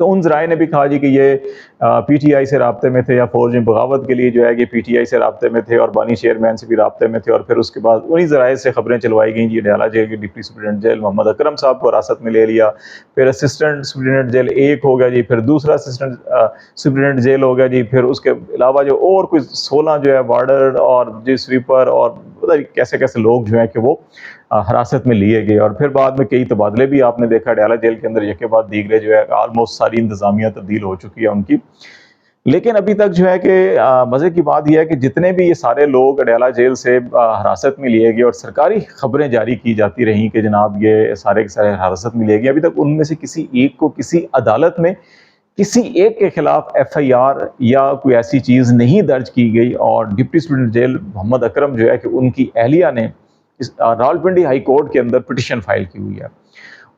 تو ان ذرائع نے بھی کہا جی کہ یہ پی ٹی آئی سے رابطے میں تھے یا فوج میں بغاوت کے لیے جو ہے کہ پی ٹی آئی سے رابطے میں تھے اور بانی چیئرمین سے بھی رابطے میں تھے، اور پھر اس کے بعد انہی ذرائع سے خبریں چلوائی گئیں جی اڈیالہ جیل کے ڈپٹی سپرنٹینڈنٹ جیل محمد اکرم صاحب کو حراست میں لے لیا، پھر اسسٹنٹ سپرنٹینڈنٹ جیل ایک ہو گیا جی، پھر دوسرا اسسٹنٹ سپرنٹینڈنٹ جیل ہو گیا جی، پھر اس کے علاوہ جو اور کوئی 16 جو ہے وارڈر اور جی سویپر اور پتہ نہیں کیسے کیسے لوگ جو ہیں کہ وہ حراست میں لیے گئے، اور پھر بعد میں کئی تبادلے بھی آپ نے دیکھا اڈیالہ جیل کے اندر، یکے بعد دیگرے جو ہے آلموسٹ ساری انتظامیہ تبدیل ہو چکی ہے ان کی۔ لیکن ابھی تک جو ہے کہ مزے کی بات یہ ہے کہ جتنے بھی یہ سارے لوگ اڈیالہ جیل سے حراست میں لیے گئے اور سرکاری خبریں جاری کی جاتی رہیں کہ جناب یہ سارے کے سارے حراست میں لیے گئے، ابھی تک ان میں سے کسی ایک کو کسی عدالت میں کسی ایک کے خلاف ایف آئی آر یا کوئی ایسی چیز نہیں درج کی گئی، اور ڈپٹی سپرنٹینڈنٹ جیل محمد اکرم جو ہے کہ ان کی اہلیہ نے راولپنڈی ہائی کورٹ کے اندر پٹیشن فائل کی ہوئی ہے،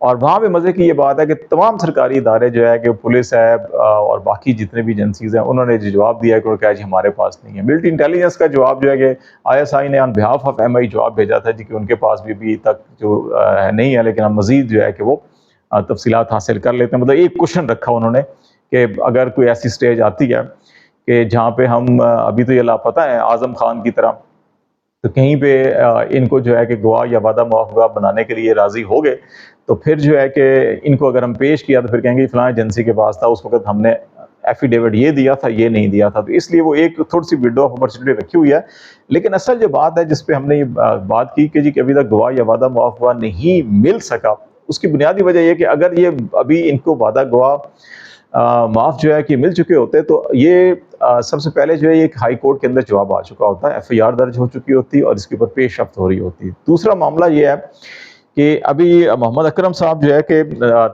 اور وہاں پہ مزے کی یہ بات ہے کہ تمام سرکاری ادارے جو ہے کہ پولیس ہے اور باقی جتنے بھی ایجنسیز ہیں انہوں نے جواب دیا ہے کہ انہوں نے کہا جی ہمارے پاس نہیں ہے۔ ملٹری انٹیلیجنس کا جواب جو ہے کہ آئی ایس آئی نے آن بہاف آف ایم آئی جواب بھیجا تھا جی کہ ان کے پاس بھی ابھی تک جو نہیں ہے، لیکن ہم مزید جو ہے کہ وہ تفصیلات حاصل کر لیتے ہیں۔ مطلب ایک کوشچن رکھا انہوں نے کہ اگر کوئی ایسی سٹیج آتی ہے کہ جہاں پہ ہم ابھی تو یہ لاپتہ ہیں اعظم خان کی طرح، تو کہیں پہ ان کو جو ہے کہ گواہ یا وعدہ معاف بنانے کے لیے راضی ہو گئے، تو پھر جو ہے کہ ان کو اگر ہم پیش کیا تو پھر کہیں گے فلاں ایجنسی کے پاس تھا، اس وقت ہم نے ایفیڈیوٹ یہ دیا تھا یہ نہیں دیا تھا، تو اس لیے وہ ایک تھوڑی سی ونڈو آف اپرچونٹی رکھی ہوئی ہے۔ لیکن اصل جو بات ہے جس پہ ہم نے یہ بات کی کہ جی کہ ابھی تک گواہ یا وعدہ معاف نہیں مل سکا، اس کی بنیادی وجہ یہ کہ اگر یہ ابھی ان کو وعدہ گواہ معاف جو ہے کہ مل چکے ہوتے تو یہ سب سے پہلے جو ہے ایک ہائی کورٹ کے اندر جواب آ چکا ہوتا ہے، ایف آئی آر درج ہو چکی ہوتی اور اس کے اوپر پیش رفت ہو رہی ہوتی۔ دوسرا معاملہ یہ ہے کہ ابھی محمد اکرم صاحب جو ہے کہ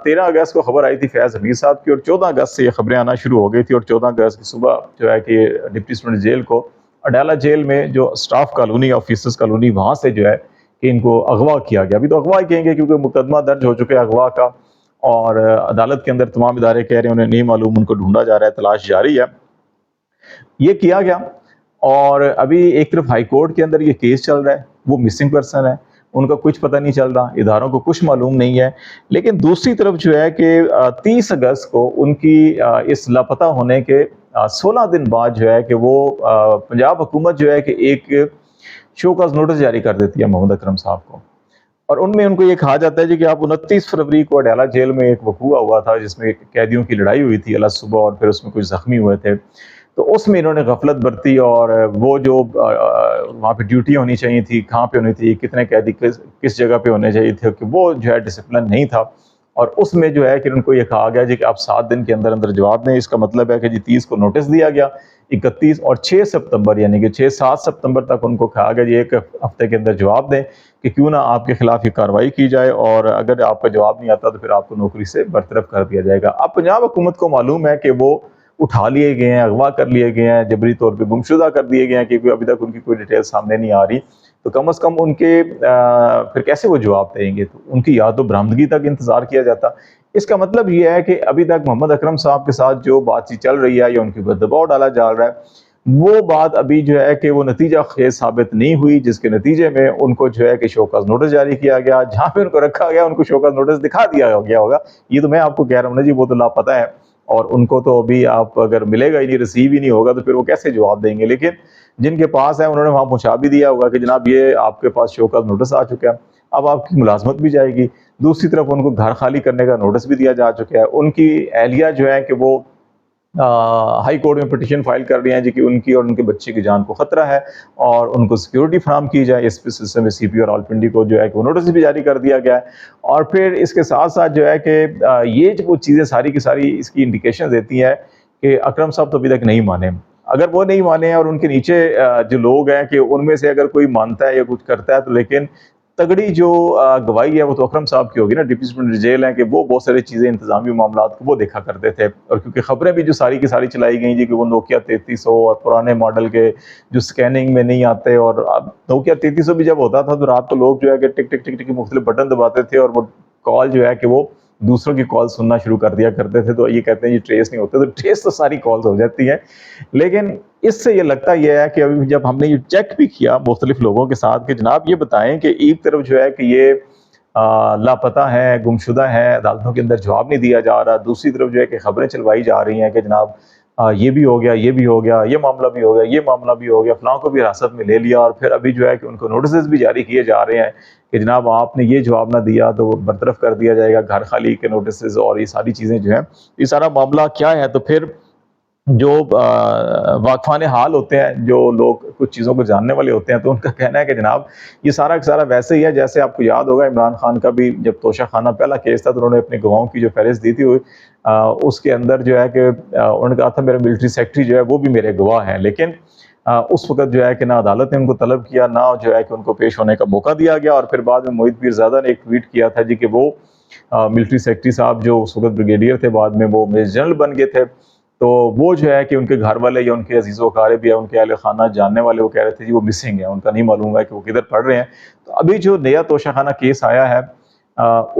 13 اگست کو خبر آئی تھی فیاض حمید صاحب کی، اور 14 اگست سے یہ خبریں آنا شروع ہو گئی تھی، اور 14 اگست کی صبح جو ہے کہ ڈپٹی سپرنٹینڈنٹ جیل کو اڈیالہ جیل میں جو سٹاف کالونی آفیسرز کالونی وہاں سے جو ہے کہ ان کو اغوا کیا گیا۔ ابھی تو اغوا ہی کہیں گے کیونکہ مقدمہ درج ہو چکے اغوا کا، اور عدالت کے اندر تمام ادارے کہہ رہے ہیں انہیں نہیں معلوم، ان کو ڈھونڈا جا رہا ہے، تلاش جاری ہے۔ یہ کیا گیا، اور ابھی ایک طرف ہائی کورٹ کے اندر یہ کیس چل رہا ہے، وہ مسنگ پرسن ہے، ان کا کچھ پتہ نہیں چل رہا، اداروں کو کچھ معلوم نہیں ہے۔ لیکن دوسری طرف جو ہے کہ 30 اگست کو ان کی اس لاپتہ ہونے کے 16 دن بعد جو ہے کہ وہ پنجاب حکومت جو ہے کہ ایک شو کاز نوٹس جاری کر دیتی ہے محمد اکرم صاحب کو، اور ان میں ان کو یہ کہا جاتا ہے جی کہ آپ 29 فروری کو اڈیالہ جیل میں ایک وقوع ہوا تھا جس میں قیدیوں کی لڑائی ہوئی تھی اللہ صبح، اور پھر اس میں کچھ زخمی ہوئے تھے، تو اس میں انہوں نے غفلت برتی، اور وہ جو وہاں پہ ڈیوٹیاں ہونی چاہیے تھی کہاں پہ ہونی تھی، کتنے قیدی کس جگہ پہ ہونے چاہیے تھے، کہ وہ جو ہے ڈسپلن نہیں تھا، اور اس میں جو ہے کہ ان کو یہ کہا گیا جی کہ آپ 7 دن کے اندر اندر جواب دیں۔ اس کا مطلب ہے کہ جی 30 کو نوٹس دیا گیا، 31 اور 6 ستمبر یعنی کہ 6-7 ستمبر تک ان کو کہا گیا جی ایک ہفتے کے اندر جواب دیں کہ کیوں نہ آپ کے خلاف یہ کارروائی کی جائے، اور اگر آپ کا جواب نہیں آتا تو پھر آپ کو نوکری سے برطرف کر دیا جائے گا۔ اب پنجاب حکومت کو معلوم ہے کہ وہ اٹھا لیے گئے ہیں، اغوا کر لیے گئے ہیں، جبری طور پہ گمشدہ کر دیے گئے ہیں، کیونکہ ابھی تک ان کی کوئی ڈیٹیل سامنے نہیں آ رہی، تو کم از کم ان کے پھر کیسے وہ جواب دیں گے، تو ان کی یاد و برآمدگی تک انتظار کیا جاتا۔ اس کا مطلب یہ ہے کہ ابھی تک محمد اکرم صاحب کے ساتھ جو بات چیت چل رہی ہے یا ان کے اوپر دباؤ ڈالا جا رہا ہے، وہ بات ابھی جو ہے کہ وہ نتیجہ خیز ثابت نہیں ہوئی، جس کے نتیجے میں ان کو جو ہے کہ شوکاز نوٹس جاری کیا گیا، جہاں پہ ان کو رکھا گیا ان کو شوکاز نوٹس دکھا دیا گیا ہوگا۔ یہ تو میں آپ کو کہہ رہا ہوں نا جی، وہ تو لاپتہ ہے، اور ان کو تو ابھی آپ اگر ملے گا ہی نہیں، ریسیو ہی نہیں ہوگا، تو پھر وہ کیسے جواب دیں گے۔ لیکن جن کے پاس ہے انہوں نے وہاں پہنچا بھی دیا ہوگا کہ جناب یہ آپ کے پاس شوکاز نوٹس آ چکا ہے، اب آپ کی ملازمت بھی جائے گی۔ دوسری طرف ان کو گھر خالی کرنے کا نوٹس بھی دیا جا چکا ہے۔ ان کی اہلیہ جو ہے کہ وہ ہائی کورٹ میں پٹیشن فائل کر رہی ہیں جی کہ ان کی اور ان کے بچے کی جان کو خطرہ ہے، اور ان کو سیکیورٹی فراہم کی جائے۔ اس سلسلے میں سی پی او راولپنڈی کو جو ہے کہ وہ نوٹس بھی جاری کر دیا گیا ہے، اور پھر اس کے ساتھ ساتھ جو ہے کہ یہ جو چیزیں ساری کی ساری اس کی انڈیکیشن دیتی ہیں کہ اکرم صاحب تو ابھی تک نہیں مانے۔ اگر وہ نہیں مانے اور ان کے نیچے جو لوگ ہیں کہ ان میں سے اگر کوئی مانتا ہے یا کچھ کرتا ہے، تو لیکن تگڑی جو گواہی ہے وہ تو اکرم صاحب کی ہوگی نا، ڈپٹی سپرنٹینڈنٹ جیل ہیں کہ وہ بہت ساری چیزیں انتظامی معاملات کو وہ دیکھا کرتے تھے، اور کیونکہ خبریں بھی جو ساری کی ساری چلائی گئیں جی کہ وہ نوکیا 3300 اور پرانے ماڈل کے جو سکیننگ میں نہیں آتے، اور اب نوکیا 3300 بھی جب ہوتا تھا تو رات کو لوگ جو ہے کہ ٹک ٹک ٹک ٹک مختلف بٹن دباتے تھے، اور وہ کال جو ہے کہ وہ دوسروں کی کال سننا شروع کر دیا کرتے تھے، تو یہ کہتے ہیں یہ ٹریس نہیں ہوتے، تو ٹریس تو ساری کالز ہو جاتی ہیں۔ لیکن اس سے یہ لگتا یہ ہے کہ ابھی جب ہم نے یہ چیک بھی کیا مختلف لوگوں کے ساتھ کہ جناب یہ بتائیں کہ ایک طرف جو ہے کہ یہ لاپتہ ہیں، گمشدہ ہیں، عدالتوں کے اندر جواب نہیں دیا جا رہا. دوسری طرف جو ہے کہ خبریں چلوائی جا رہی ہیں کہ جناب یہ بھی ہو گیا، یہ بھی ہو گیا، یہ معاملہ بھی ہو گیا، یہ معاملہ بھی ہو گیا، فلاں کو بھی حراست میں لے لیا. اور پھر ابھی جو ہے کہ ان کو نوٹسز بھی جاری کیے جا رہے ہیں کہ جناب آپ نے یہ جواب نہ دیا تو وہ برطرف کر دیا جائے گا، گھر خالی کے نوٹسز اور یہ ساری چیزیں جو ہیں. یہ سارا معاملہ کیا ہے؟ تو پھر جو واقفان حال ہوتے ہیں، جو لوگ کچھ چیزوں کو جاننے والے ہوتے ہیں، تو ان کا کہنا ہے کہ جناب یہ سارا کا سارا ویسے ہی ہے جیسے آپ کو یاد ہوگا عمران خان کا بھی جب توشہ خانہ پہلا کیس تھا تو انہوں نے اپنے گواہوں کی جو فہرست دی تھی اس کے اندر جو ہے کہ انہوں نے کہا تھا میرا ملٹری سیکٹری جو ہے وہ بھی میرے گواہ ہیں. لیکن اس وقت جو ہے کہ نہ عدالت نے ان کو طلب کیا، نہ جو ہے کہ ان کو پیش ہونے کا موقع دیا گیا. اور پھر بعد میں محیط پیرزادہ نے ایک ٹویٹ کیا تھا جی کہ وہ ملٹری سیکٹری صاحب جو اس وقت بریگیڈیئر تھے، بعد میں وہ میجر جنرل بن گئے تھے، تو وہ جو ہے کہ ان کے گھر والے یا ان کے عزیز و اقارب یا ان کے اہل خانہ جاننے والے وہ کہہ رہے تھے جی وہ مسنگ ہیں، ان کا نہیں معلوم ہے کہ وہ کدھر پڑھ رہے ہیں. تو ابھی جو نیا توشہ خانہ کیس آیا ہے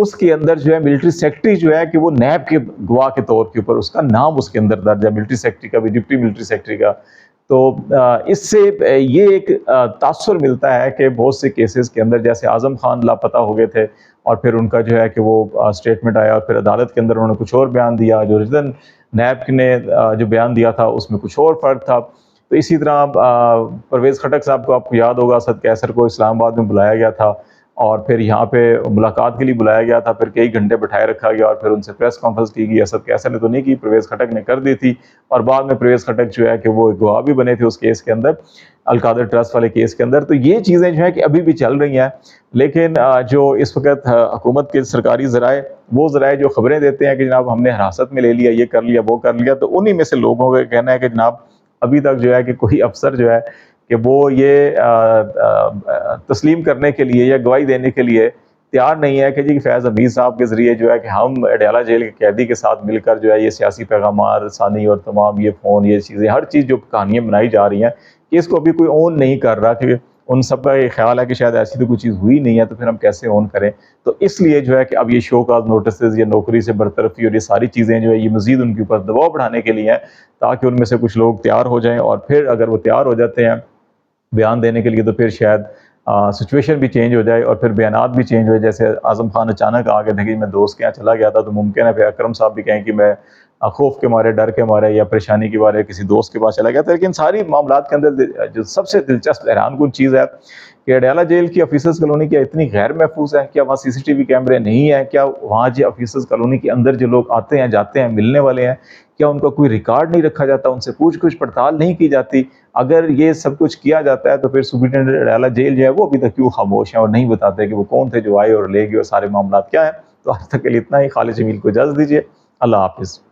اس کے اندر جو ہے ملٹری سیکٹری جو ہے کہ وہ نیب کے گواہ کے طور کے اوپر اس کا نام اس کے اندر درج ہے، ملٹری سیکٹری کا بھی، ڈپٹی ملٹری سیکٹری کا. تو اس سے یہ ایک تاثر ملتا ہے کہ بہت سے کیسز کے اندر جیسے اعظم خان لاپتہ ہو گئے تھے اور پھر ان کا جو ہے کہ وہ اسٹیٹمنٹ آیا اور پھر عدالت کے اندر انہوں نے کچھ اور بیان دیا، جو ریزن نیب نے جو بیان دیا تھا اس میں کچھ اور فرق تھا. تو اسی طرح پرویز خٹک صاحب کو آپ کو یاد ہوگا اسد کیسر کو اسلام آباد میں بلایا گیا تھا اور پھر یہاں پہ ملاقات کے لیے بلایا گیا تھا، پھر کئی گھنٹے بٹھائے رکھا گیا اور پھر ان سے پریس کانفرنس کی گئی. اسد کیسر نے تو نہیں کی، پرویز خٹک نے کر دی تھی اور بعد میں پرویز خٹک جو ہے کہ وہ گواہ بھی بنے تھے اس کیس کے اندر، القادر ٹرسٹ والے کیس کے اندر. تو یہ چیزیں جو ہیں کہ ابھی بھی چل رہی ہیں. لیکن جو اس وقت حکومت کے سرکاری ذرائع، وہ ذرائع جو خبریں دیتے ہیں کہ جناب ہم نے حراست میں لے لیا، یہ کر لیا، وہ کر لیا، تو انہی میں سے لوگوں کا کہنا ہے کہ جناب ابھی تک جو ہے کہ کوئی افسر جو ہے کہ وہ یہ تسلیم کرنے کے لیے یا گواہی دینے کے لیے تیار نہیں ہے کہ جی فیض حمید صاحب کے ذریعے جو ہے کہ ہم اڈیالہ جیل کے قیدی کے ساتھ مل کر جو ہے یہ سیاسی پیغامات رسانی اور تمام یہ فون، یہ چیزیں، ہر چیز جو کہانیاں بنائی جا رہی ہیں کہ اس کو ابھی کوئی اون نہیں کر رہا، کہ ان سب کا یہ خیال ہے کہ شاید ایسی تو کوئی چیز ہوئی نہیں ہے تو پھر ہم کیسے اون کریں. تو اس لیے جو ہے کہ اب یہ شو کاز نوٹسز یا نوکری سے برطرفی اور یہ ساری چیزیں جو ہے یہ مزید ان کے اوپر دباؤ بڑھانے کے لیے ہیں تاکہ ان میں سے کچھ لوگ تیار ہو جائیں. اور پھر اگر وہ تیار ہو جاتے ہیں بیان دینے کے لیے تو پھر شاید سچویشن بھی چینج ہو جائے اور پھر بیانات بھی چینج ہو جائے. جیسے اعظم خان اچانک آ گئے تھے کہ میں دوست کے یہاں چلا گیا تھا، تو ممکن ہے پھر اکرم صاحب بھی کہیں کہ میں خوف کے مارے، ڈر کے مارے یا پریشانی کے مارے کسی دوست کے پاس چلا گیا تھا. لیکن ساری معاملات کے اندر جو سب سے دلچسپ حیران کن چیز ہے کہ اڈیالہ جیل کی آفیسرز کالونی کیا اتنی غیر محفوظ ہے؟ کیا وہاں سی سی ٹی وی کیمرے نہیں ہیں؟ کیا وہاں جو آفیسرز کالونی کے اندر جو لوگ آتے ہیں جاتے ہیں ملنے والے ہیں، کیا ان کا کوئی ریکارڈ نہیں رکھا جاتا، ان سے پوچھ گچھ پڑتال نہیں کی جاتی؟ اگر یہ سب کچھ کیا جاتا ہے تو پھر سپرنٹینڈنٹ اڈیالہ جیل جو ہے وہ ابھی تک کیوں خاموش ہیں اور نہیں بتاتے کہ وہ کون تھے جو آئے اور لے گئے اور سارے معاملات کیا ہیں؟ تو آج تک کے لیے اتنا ہی. خالد جمیل کو اجازت دیجیے. اللہ حافظ.